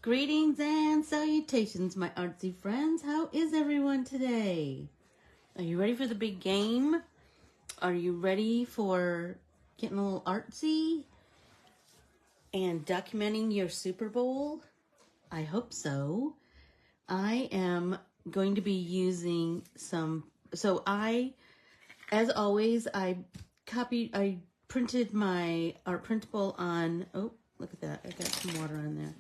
Greetings and salutations, my artsy friends. How is everyone today? Are you ready for the big game? Are you ready for getting a little artsy and documenting your Super Bowl? I hope so. I am going to be using as always, I printed my art printable on, oh, look at that. I got some water on there.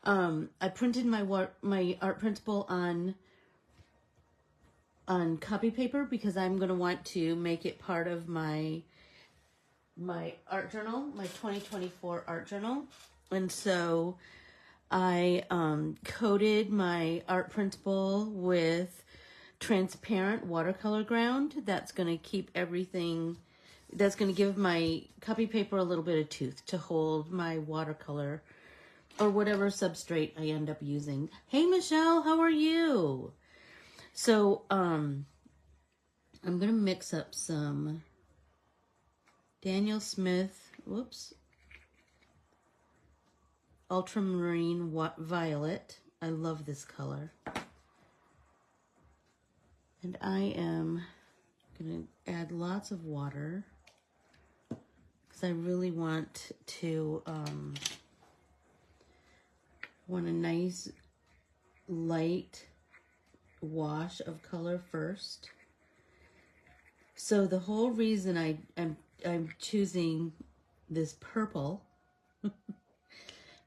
I printed my art printable on copy paper because I'm going to want to make it part of my art journal, my 2024 art journal. And so I coated my art printable with transparent watercolor ground. That's going to keep everything, that's going to give my copy paper a little bit of tooth to hold my watercolor or whatever substrate I end up using. Hey, Michelle, how are you? So, I'm going to mix up some Daniel Smith, ultramarine violet. I love this color. And I am going to add lots of water because I really want to, want a nice light wash of color first. So the whole reason I'm choosing this purple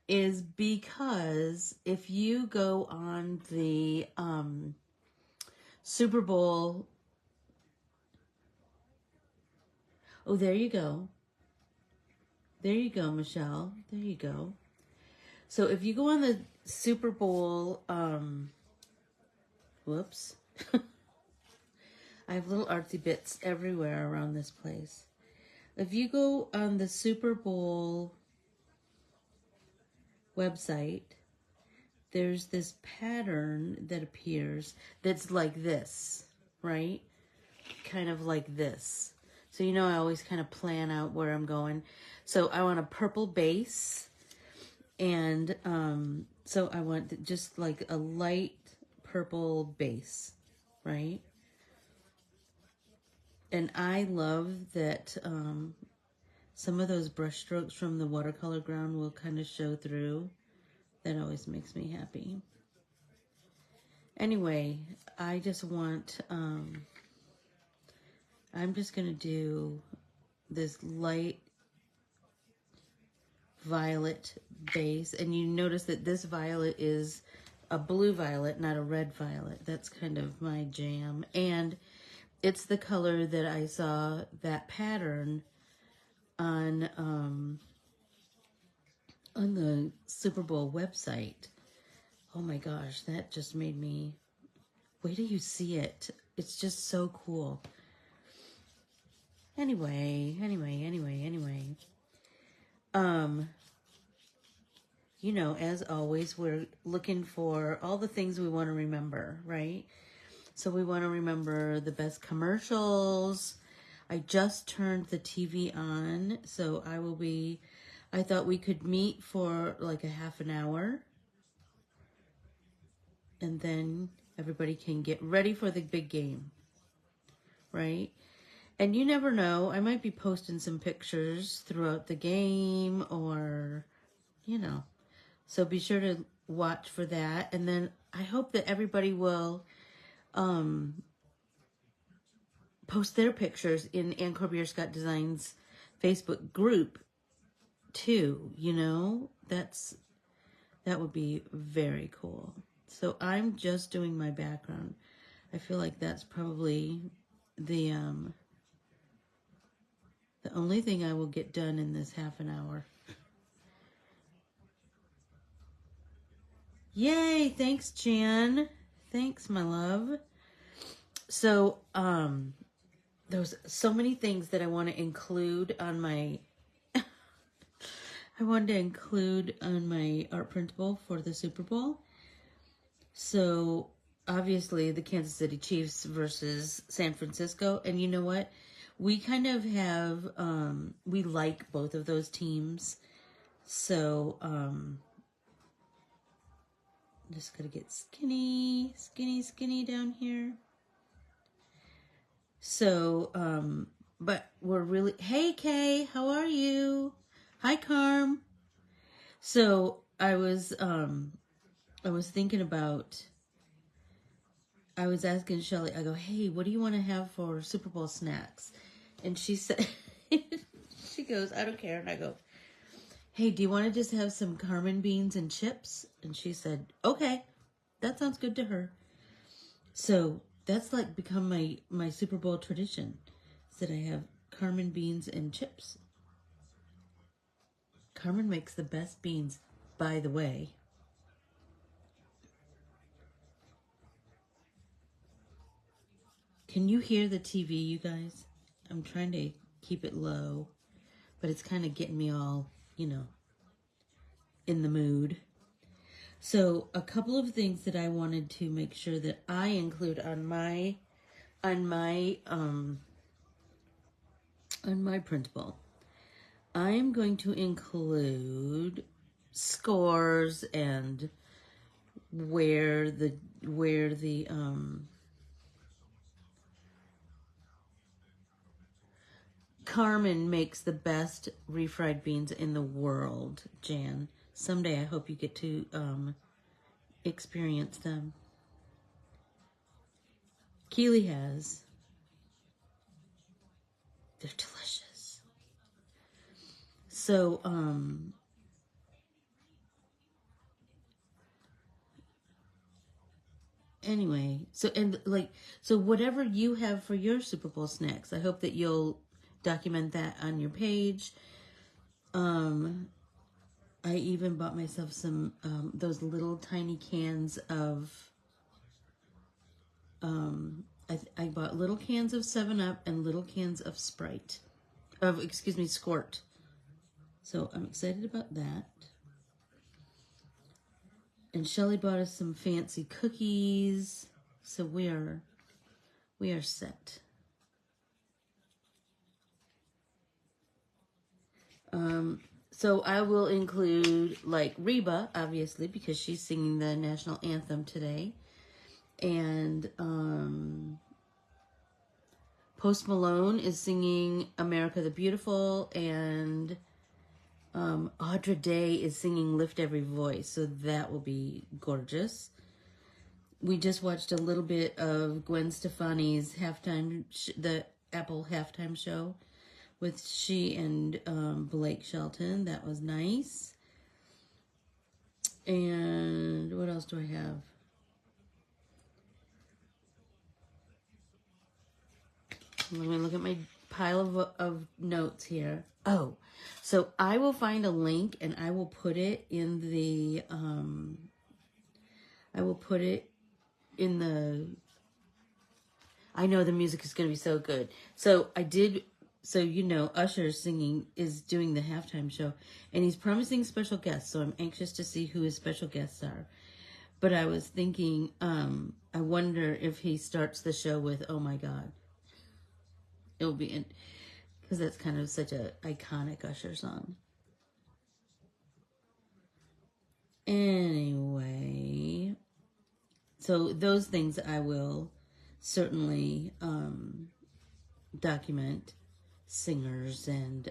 is because if you go on the Super Bowl, oh, there you go. There you go, Michelle. There you go. So if you go on the Super Bowl, whoops. I have little artsy bits everywhere around this place. If you go on the Super Bowl website, there's this pattern that appears that's like this, right? Kind of like this. So you know I always kind of plan out where I'm going. So I want a purple base. And so I want just like a light purple base, right? And I love that some of those brush strokes from the watercolor ground will kind of show through. That always makes me happy. Anyway, I just want, I'm just going to do this light violet base, and you notice that this violet is a blue violet, not a red violet. That's kind of my jam, and it's the color that I saw that pattern on the Super Bowl website. Oh my gosh, that just made me, wait till you see it. It's just so cool. Anyway. You know, as always, we're looking for all the things we want to remember, right? So we want to remember the best commercials. I just turned the TV on, so I thought we could meet for like a half an hour. And then everybody can get ready for the big game, right? And you never know, I might be posting some pictures throughout the game or, you know. So be sure to watch for that. And then I hope that everybody will post their pictures in Ann Corbiere-Scott Designs Facebook group too, you know. That would be very cool. So I'm just doing my background. I feel like that's probably the only thing I will get done in this half an hour. Yay, thanks, Jan. Thanks, my love. So, there's so many things that I want to include on my I wanted to include on my art printable for the Super Bowl. So, obviously, the Kansas City Chiefs versus San Francisco. And you know what? We kind of have, we like both of those teams. So, Just gotta get skinny, skinny, skinny down here. So, but we're really, hey Kay, how are you? Hi Carm. So I was thinking about, I was asking Shelly, I go, hey, what do you want to have for Super Bowl snacks? And she said, she goes, I don't care. And I go, hey, do you want to just have some Carmen beans and chips? And she said, okay, that sounds good to her. So that's like become my Super Bowl tradition, is that I have Carmen beans and chips. Carmen makes the best beans, by the way. Can you hear the TV, you guys? I'm trying to keep it low, but it's kind of getting me all, in the mood. So a couple of things that I wanted to make sure that I include on my printable. I'm going to include scores and where the Carmen makes the best refried beans in the world, Jan. Someday I hope you get to experience them. Keely has. They're delicious. So, anyway, so whatever you have for your Super Bowl snacks, I hope that you'll document that on your page. I even bought myself some, those little tiny cans of, I bought little cans of 7-Up and little cans of Sprite. Squirt. So I'm excited about that. And Shelly bought us some fancy cookies. So we are set. So I will include like Reba, obviously, because she's singing the national anthem today. And Post Malone is singing America the Beautiful, and Audra Day is singing Lift Every Voice, so that will be gorgeous. We just watched a little bit of Gwen Stefani's the Apple halftime show with she and Blake Shelton. That was nice. And what else do I have? Let me look at my pile of notes here. Oh, so I will find a link and I will put it in the, I know the music is going to be so good. So Usher is doing the halftime show, and he's promising special guests, so I'm anxious to see who his special guests are. But I was thinking, I wonder if he starts the show with "Oh My God." It'll be because that's kind of such a iconic Usher song. Anyway, so those things I will certainly document, singers and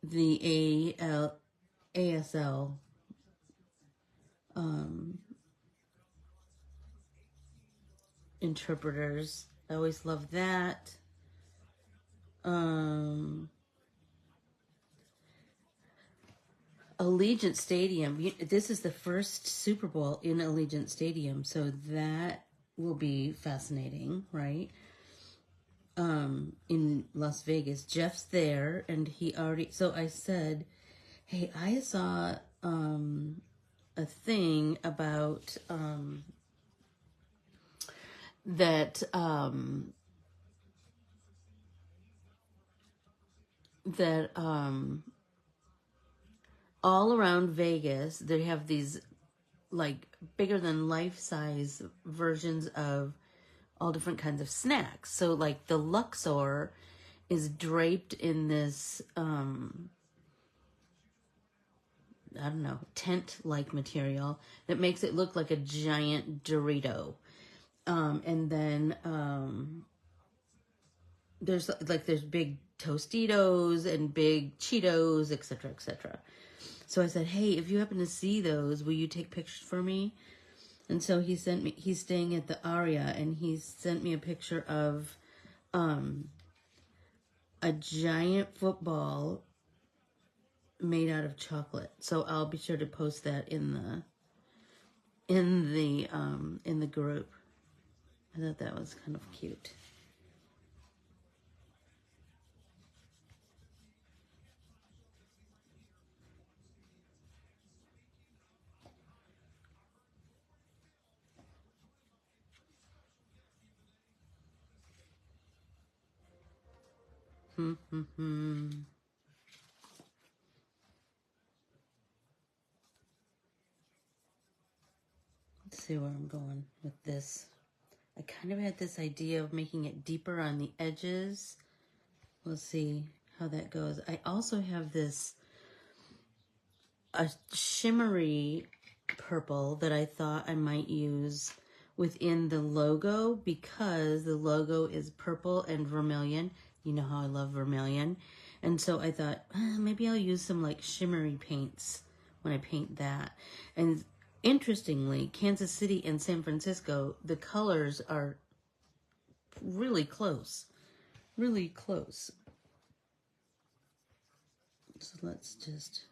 the ASL interpreters. I always love that. Allegiant Stadium. This is the first Super Bowl in Allegiant Stadium, so that will be fascinating, right? In Las Vegas. Jeff's there, and he already... So I said, hey, I saw a thing about that all around Vegas, they have these like bigger than life-size versions of all different kinds of snacks. So like the Luxor is draped in this I don't know, tent-like material that makes it look like a giant Dorito. And then there's big Tostitos and big Cheetos, etc., etc. So I said, hey, if you happen to see those, will you take pictures for me? And so he's staying at the Aria, and he sent me a picture of a giant football made out of chocolate. So I'll be sure to post that in the group. I thought that was kind of cute. Let's see where I'm going with this. I kind of had this idea of making it deeper on the edges. We'll see how that goes. I also have a shimmery purple that I thought I might use within the logo, because the logo is purple and vermilion. You know how I love vermilion. And so I thought, maybe I'll use some like shimmery paints when I paint that. And interestingly, Kansas City and San Francisco, the colors are really close. Really close. So let's just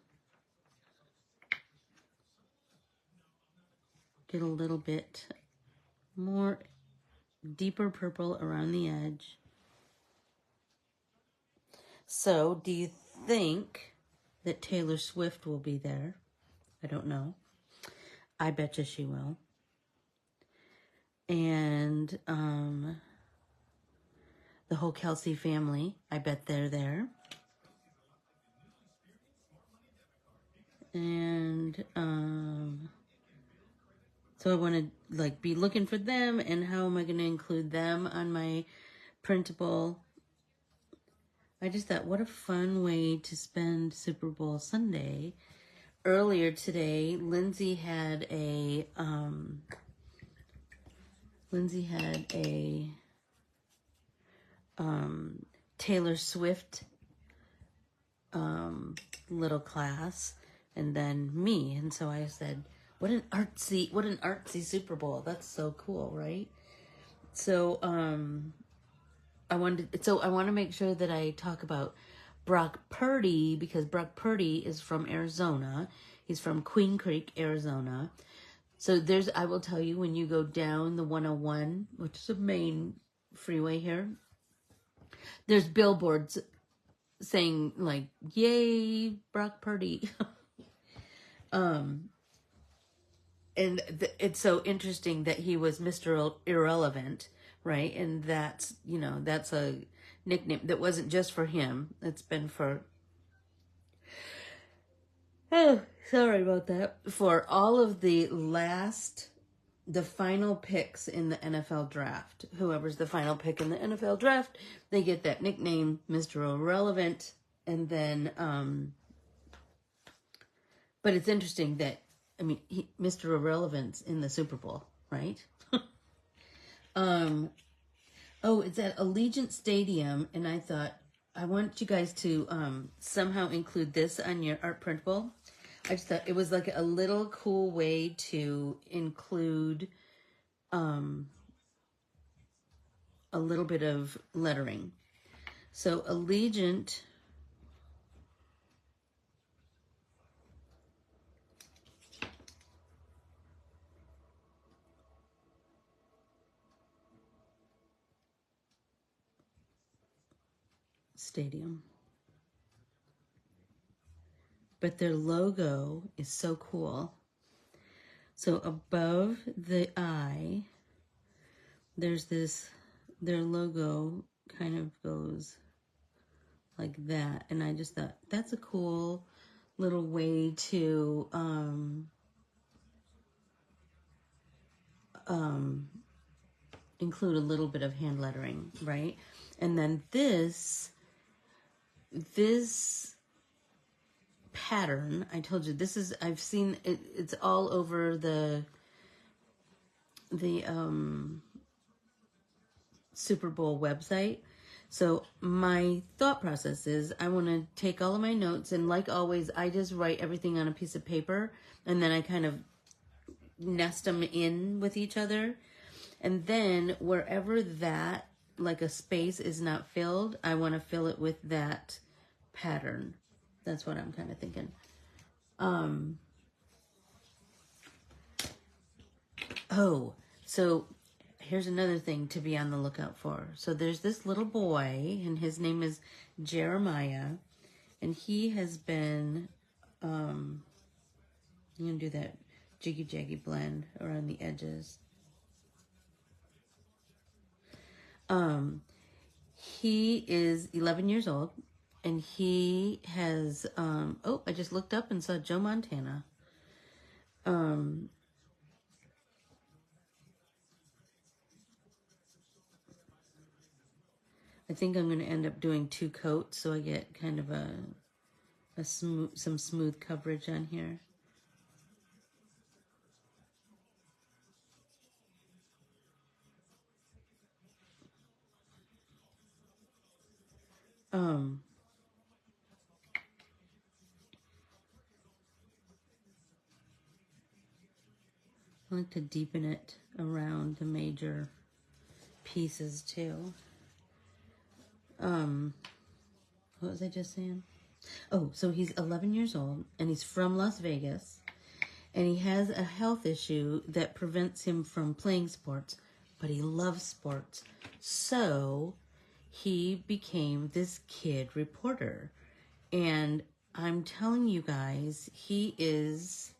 get a little bit more deeper purple around the edge. So, do you think that Taylor Swift will be there? I don't know. I bet you she will. And the whole Kelsey family, I bet they're there. And so I want to like be looking for them, and how am I going to include them on my printable? I just thought, what a fun way to spend Super Bowl Sunday. Earlier today, Lindsay had a Taylor Swift little class, and then me. And so I said, what an artsy Super Bowl. That's so cool, right? So I want to make sure that I talk about Brock Purdy, because Brock Purdy is from Arizona. He's from Queen Creek, Arizona. So I will tell you, when you go down the 101, which is the main freeway here, there's billboards saying like, yay, Brock Purdy. And it's so interesting that he was Mr. Irrelevant, right? And that's a nickname that wasn't just for him. It's been for, oh, sorry about that, for all of the final picks in the NFL draft. Whoever's the final pick in the NFL draft, they get that nickname, Mr. Irrelevant. And then, but it's interesting that, Mr. Irrelevant's in the Super Bowl, right? It's at Allegiant Stadium, and I thought, I want you guys to somehow include this on your art printable. I just thought it was like a little cool way to include a little bit of lettering. So Allegiant Stadium. But their logo is so cool. So above the I, there's their logo kind of goes like that. And I just thought, that's a cool little way to include a little bit of hand lettering, right? And then this pattern. I told you this is, I've seen it, it's all over the Super Bowl website. So my thought process is I want to take all of my notes, and like always, I just write everything on a piece of paper, and then I kind of nest them in with each other. And then wherever that, like a space is not filled, I want to fill it with that pattern. That's what I'm kind of thinking. Oh, so here's another thing to be on the lookout for. So there's this little boy, and his name is Jeremiah, and he has been, I'm going to do that jiggy-jaggy blend around the edges. He is 11 years old, and he has, oh, I just looked up and saw Joe Montana. I think I'm going to end up doing 2 coats, so I get kind of some smooth coverage on here. I like to deepen it around the major pieces too. What was I just saying? Oh, so he's 11 years old, and he's from Las Vegas, and he has a health issue that prevents him from playing sports, but he loves sports. So he became this kid reporter, and I'm telling you guys, he is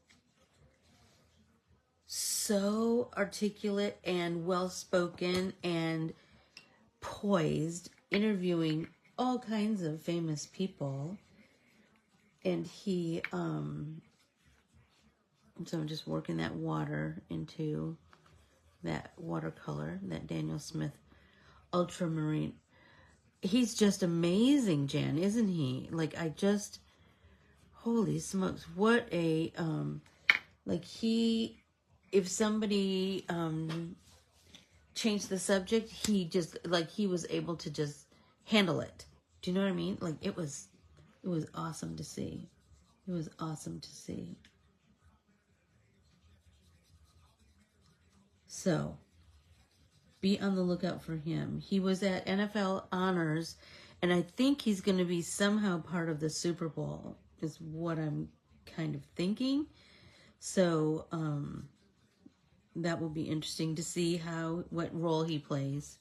so articulate and well-spoken and poised, interviewing all kinds of famous people. And he, so I'm just working that water into that watercolor, that Daniel Smith ultramarine. He's just amazing, Jen, isn't he? Like, holy smokes, what a, like if somebody changed the subject, he was able to just handle it. Do you know what I mean? Like, it was awesome to see. It was awesome to see. So be on the lookout for him. He was at NFL Honors, and I think he's going to be somehow part of the Super Bowl, is what I'm kind of thinking. So that will be interesting to see what role he plays.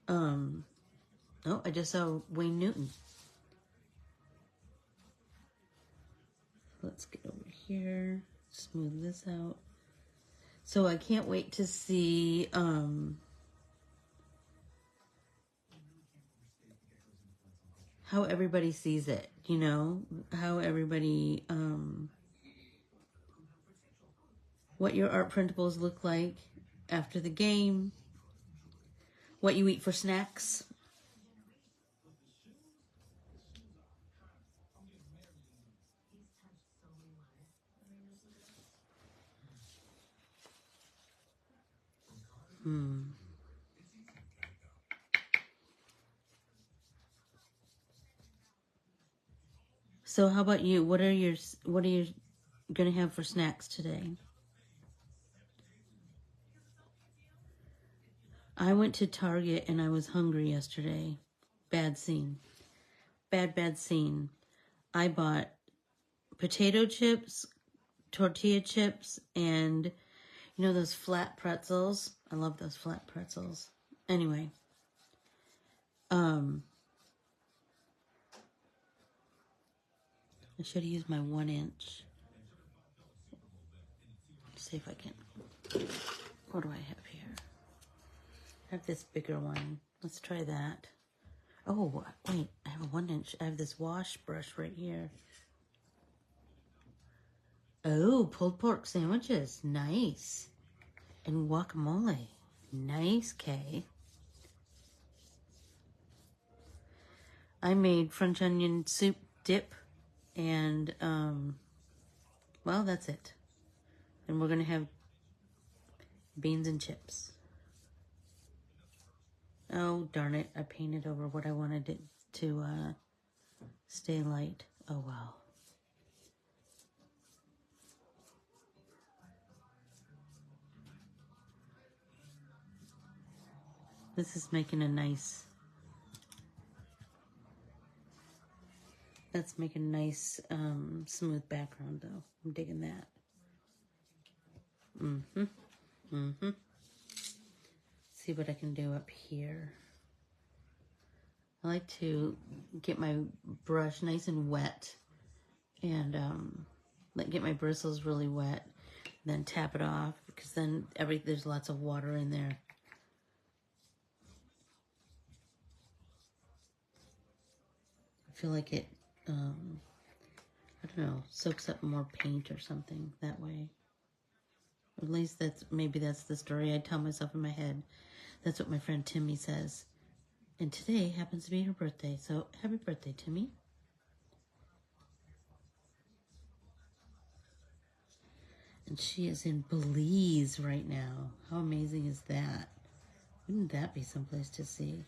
Oh, I just saw Wayne Newton. Let's get over here, smooth this out. So I can't wait to see how everybody sees it, you know, how everybody, what your art printables look like after the game, what you eat for snacks. So how about you? What are you gonna have for snacks today? I went to Target and I was hungry yesterday. Bad scene. Bad scene. I bought potato chips, tortilla chips, and you know those flat pretzels? I love those flat pretzels. Anyway, I should have used my 1-inch. Let's see if I can. What do I have here? I have this bigger one. Let's try that. Oh, wait, I have a 1-inch. I have this wash brush right here. Oh, pulled pork sandwiches. Nice. And guacamole. Nice, Kay. I made French onion soup dip And, well, that's it. And we're going to have beans and chips. Oh, darn it. I painted over what I wanted it to stay light. Oh, wow. This is making a nice... That's making a nice smooth background, though. I'm digging that. See what I can do up here. I like to get my brush nice and wet and get my bristles really wet, then tap it off, because then there's lots of water in there. I feel like it, I don't know, soaks up more paint or something that way. Or at least maybe that's the story I tell myself in my head. That's what my friend Timmy says. And today happens to be her birthday, so happy birthday, Timmy. And she is in Belize right now. How amazing is that? Wouldn't that be someplace to see?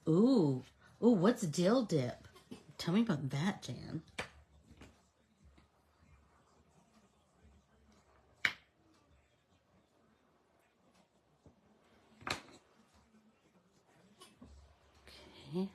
Ooh, what's dill dip? Tell me about that, Jan. Okay.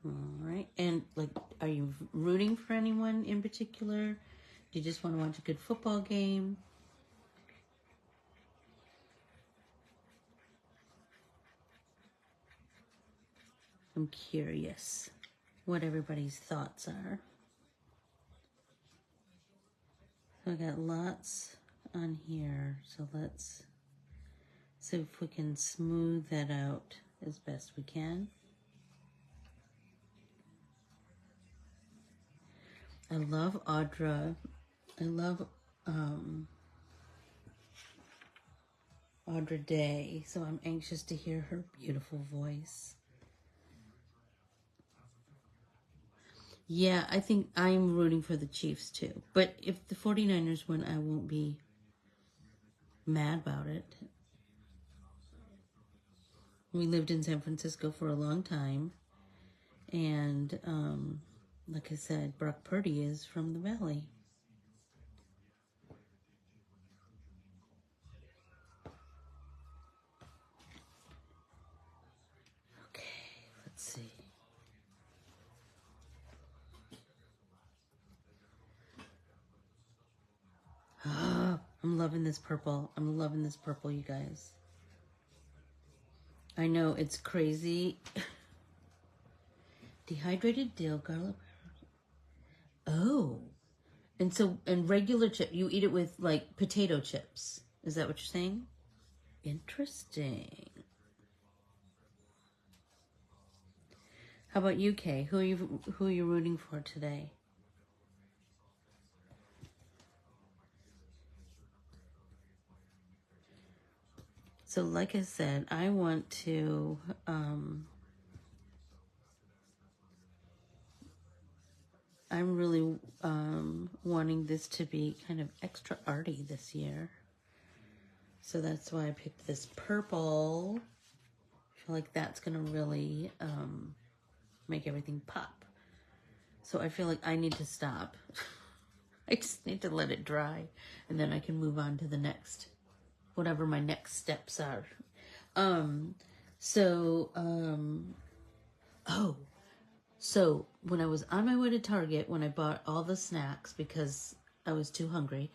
All right. And, like, are you rooting for anyone in particular? Do you just want to watch a good football game? I'm curious what everybody's thoughts are. So I got lots on here. So let's see if we can smooth that out as best we can. I love Audra. I love Audra Day, so I'm anxious to hear her beautiful voice. Yeah, I think I'm rooting for the Chiefs too. But if the 49ers win, I won't be mad about it. We lived in San Francisco for a long time. And like I said, Brock Purdy is from the Valley. Okay, let's see. I'm loving this purple. I'm loving this purple, you guys. I know, it's crazy. Dehydrated dill, garlic. Oh. And regular chip, you eat it with, like, potato chips. Is that what you're saying? Interesting. How about you, Kay? Who are you rooting for today? So, like I said, I want to I'm really wanting this to be kind of extra arty this year. So that's why I picked this purple. I feel like that's going to really make everything pop. So I feel like I need to stop. I just need to let it dry. And then I can move on to the next, whatever my next steps are. So when I was on my way to Target, when I bought all the snacks because I was too hungry.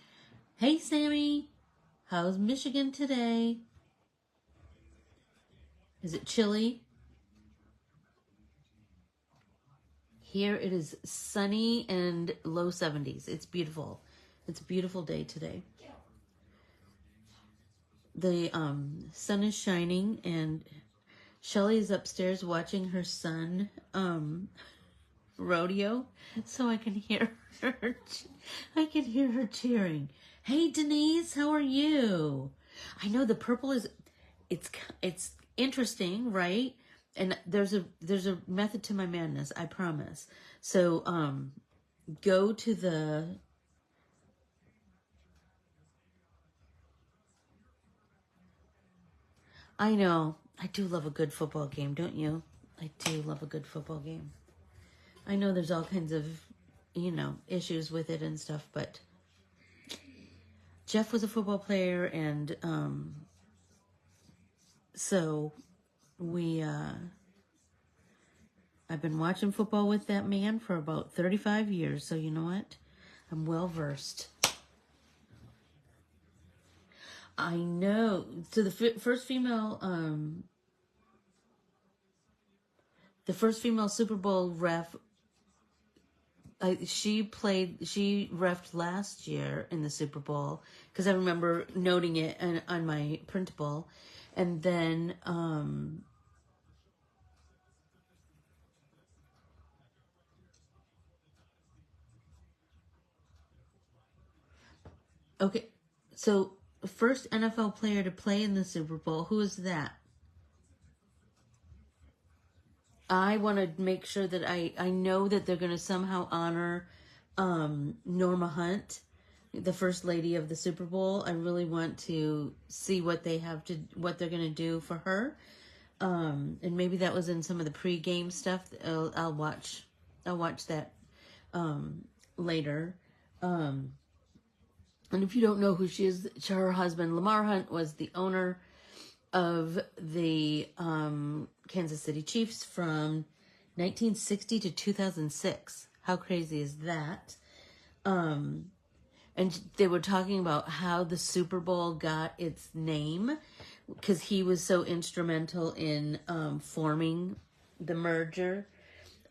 Hey, Sammy, how's Michigan today? Is it chilly? Here it is sunny and low 70s. It's beautiful. It's a beautiful day today. the sun is shining, and Shelly is upstairs watching her son rodeo, so I can hear her. I can hear her cheering. Hey Denise, how are you? I know the purple is, it's interesting, right? And there's a method to my madness, I promise. So go to the I know. I do love a good football game, don't you? I do love a good football game. I know there's all kinds of, issues with it and stuff, but Jeff was a football player, and so we, I've been watching football with that man for about 35 years, so you know what? I'm well versed. I know. So the first female Super Bowl ref, she refed last year in the Super Bowl, because I remember noting it on my printable. And then okay, so first NFL player to play in the Super Bowl, who is that? I want to make sure that I know that they're going to somehow honor Norma Hunt, the first lady of the Super Bowl. I really want to see what they're going to do for her. And maybe that was in some of the pre-game stuff. I'll watch that later. And if you don't know who she is, her husband Lamar Hunt was the owner of the Kansas City Chiefs from 1960 to 2006. How crazy is that? And they were talking about how the Super Bowl got its name, because he was so instrumental in forming the merger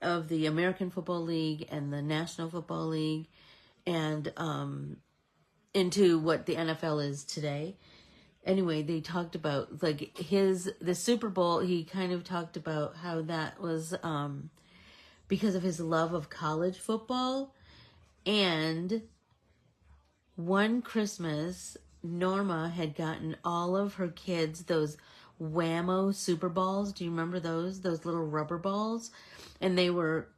of the American Football League and the National Football League, and into what the NFL is today. Anyway, they talked about the Super Bowl. He kind of talked about how that was because of his love of college football. And one Christmas, Norma had gotten all of her kids those Whammo Super Balls. Do you remember those little rubber balls? And they were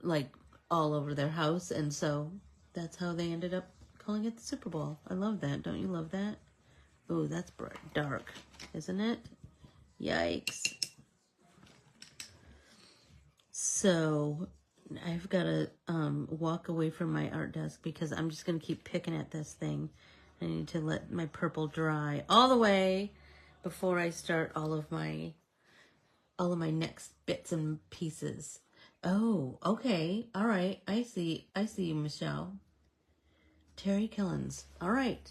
all over their house, and so that's how they ended up calling it the Super Bowl. I love that. Don't you love that? Oh, that's bright, dark, isn't it? Yikes. So I've got to walk away from my art desk, because I'm just going to keep picking at this thing. I need to let my purple dry all the way before I start all of my next bits and pieces. Oh, okay. All right. I see you, Michelle. Terry Killens. All right.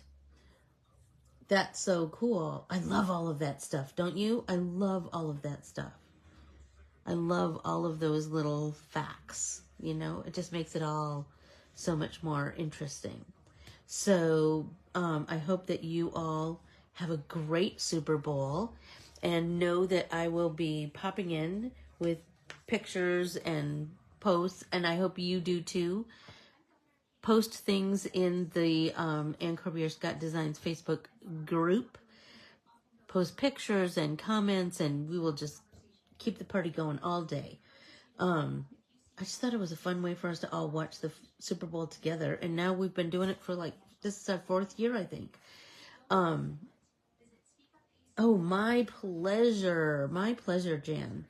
That's so cool. I love all of that stuff, don't you? I love all of that stuff. I love all of those little facts, It just makes it all so much more interesting. So I hope that you all have a great Super Bowl, and know that I will be popping in with pictures and posts, and I hope you do too. Post things in the Ann Corbiere-Scott Designs Facebook group. Post pictures and comments, and we will just keep the party going all day. I just thought it was a fun way for us to all watch the Super Bowl together, and now we've been doing it for this is our 4th year, I think. Oh, my pleasure, Jan.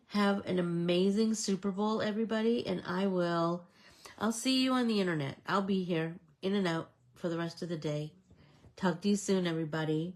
Have an amazing Super Bowl, everybody, and I'll see you on the internet. I'll be here, in and out, for the rest of the day. Talk to you soon, everybody.